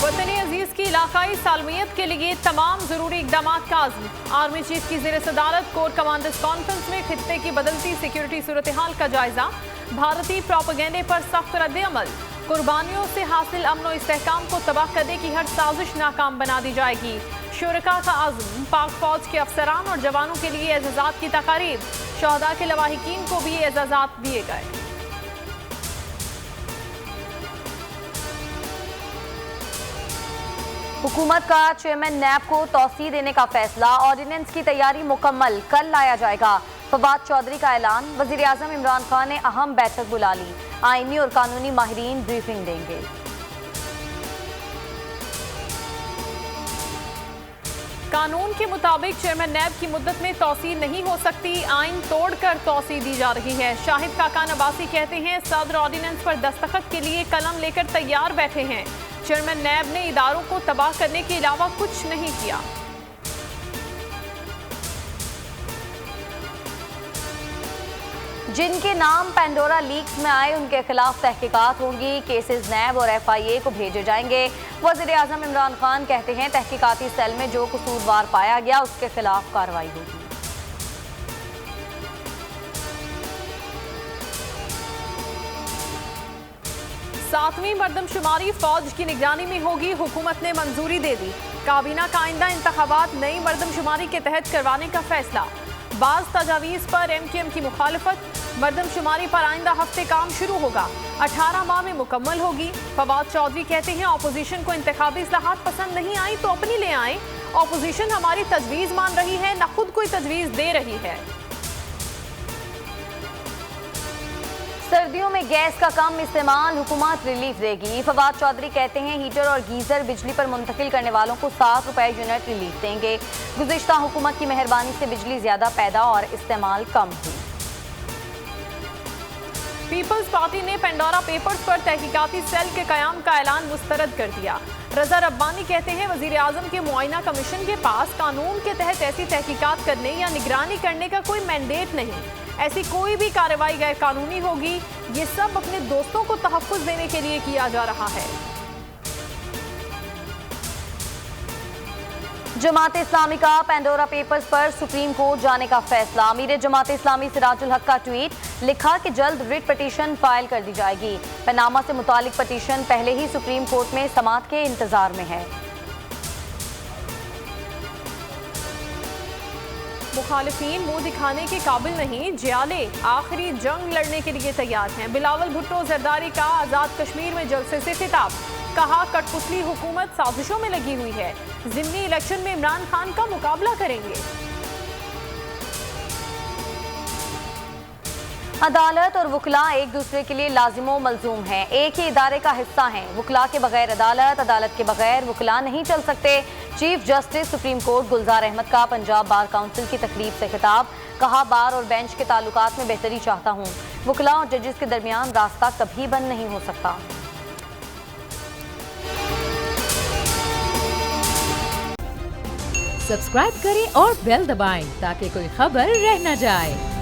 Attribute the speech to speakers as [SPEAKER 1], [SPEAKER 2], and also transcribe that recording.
[SPEAKER 1] वतन अजीज की इलाकाई सालमियत के लिए तमाम जरूरी इकदाम का आज़म। आर्मी चीफ की ज़ेर सदारत कोर कमांडर्स कॉन्फ्रेंस में खित्ते की बदलती सिक्योरिटी सूरत हाल का जायजा। भारतीय प्रोपेगेंडे पर सख्त रद्द अमल। कुर्बानियों से हासिल अमन व इस्तेहकाम को तबाह करने की हर साजिश नाकाम बना दी जाएगी। शुरका का आज़म। पाक फौज के अफसरान और जवानों के लिए एजाज़ात की तकारीब। शहदा के लवाहिकीन को भी एजाज़ात दिए गए।
[SPEAKER 2] हुकूमत का चेयरमैन नैब को तौसीह देने का फैसला। ऑर्डिनेंस की तैयारी मुकम्मल, कल लाया जाएगा। फवाद चौधरी का ऐलान। वज़ीर आज़म इमरान खान ने अहम बैठक बुला ली। आईनी और कानूनी माहिरीन ब्रीफिंग देंगे।
[SPEAKER 1] कानून के मुताबिक चेयरमैन नैब की मुद्दत में तौसीह नहीं हो सकती। आइन तोड़कर तौसीह दी जा रही है। शाहिद काकान अब्बासी कहते हैं सदर ऑर्डिनेंस पर दस्तखत के लिए कलम लेकर तैयार बैठे हैं। चेयरमैन नैब ने इदारों को तबाह करने के अलावा कुछ नहीं किया।
[SPEAKER 2] जिनके नाम पेंडोरा लीक्स में आए उनके खिलाफ तहकीकात होंगी। केसेस नैब और FIA को भेजे जाएंगे। वज़ीर आज़म इमरान खान कहते हैं तहकीकाती सेल में जो कसूरवार पाया गया उसके खिलाफ कार्रवाई होगी।
[SPEAKER 1] सातवीं मर्दमशुमारी फौज की निगरानी में होगी। हुकूमत ने मंजूरी दे दी। काबीना का आइंदा इंतखाबात नई मर्दमशुमारी के तहत करवाने का फैसला। बाज़ तजावीज़ पर MKM की मुखालफत। मर्दमशुमारी पर आइंदा हफ्ते काम शुरू होगा। 18 माह में मुकम्मल होगी। फवाद चौधरी कहते हैं अपोजिशन को इंतखाबी इस्लाहात पसंद नहीं आई तो अपनी ले आए। अपोजिशन हमारी तजवीज़ मान रही है, न खुद कोई तजवीज़ दे रही है।
[SPEAKER 2] सर्दियों में गैस का कम इस्तेमाल, हुकूमत रिलीफ देगी। फवाद चौधरी कहते हैं हीटर और गीजर बिजली पर मुंतकिल करने वालों को 7 रुपए यूनिट रिलीफ देंगे। गुज़िश्ता हुकूमत की मेहरबानी से बिजली ज्यादा पैदा और इस्तेमाल कम हुई।
[SPEAKER 1] पीपल्स पार्टी ने पेंडोरा पेपर्स पर तहकीकाती सेल के कयाम का ऐलान मुस्तरद कर दिया। रजा रब्बानी कहते हैं वज़ीर आज़म के मुआयना कमीशन के पास कानून के तहत ऐसी तहकीकात करने या निगरानी करने का कोई मैंडेट नहीं। ऐसी कोई भी कार्रवाई गैर कानूनी होगी। ये सब अपने दोस्तों को तहफ़्फ़ुज़ देने के लिए किया जा रहा है।
[SPEAKER 2] जमात इस्लामी का पेंडोरा पेपर्स पर सुप्रीम कोर्ट जाने का फैसला। अमीर जमात इस्लामी सिराजुल हक का ट्वीट, लिखा कि जल्द रिट पटिशन फाइल कर दी जाएगी। पनामा से मुतालिक पटिशन पहले ही सुप्रीम कोर्ट में समाअत के इंतजार में है।
[SPEAKER 1] मुखालिफिन मुंह दिखाने के काबिल नहीं, जियाले आखिरी जंग लड़ने के लिए तैयार हैं। बिलावल भुट्टो जरदारी का आज़ाद कश्मीर में जलसे से खिताब। कहा कठपुतली हुकूमत साजिशों में लगी हुई है। ज़िमनी इलेक्शन में इमरान खान का मुकाबला करेंगे।
[SPEAKER 2] अदालत और वकला एक दूसरे के लिए लाजिमो मलजूम हैं, एक ही इदारे का हिस्सा हैं। वकला के बगैर अदालत, अदालत के बगैर वकला नहीं चल सकते। चीफ जस्टिस सुप्रीम कोर्ट गुलजार अहमद का पंजाब बार काउंसिल की तकरीब से खिताब। कहा बार और बेंच के ताल्लुकात में बेहतरी चाहता हूँ। वकला और जजेस के दरमियान रास्ता कभी बंद नहीं हो सकता।
[SPEAKER 3] सब्सक्राइब करें और बेल दबाएं ताकि कोई खबर रह न जाए।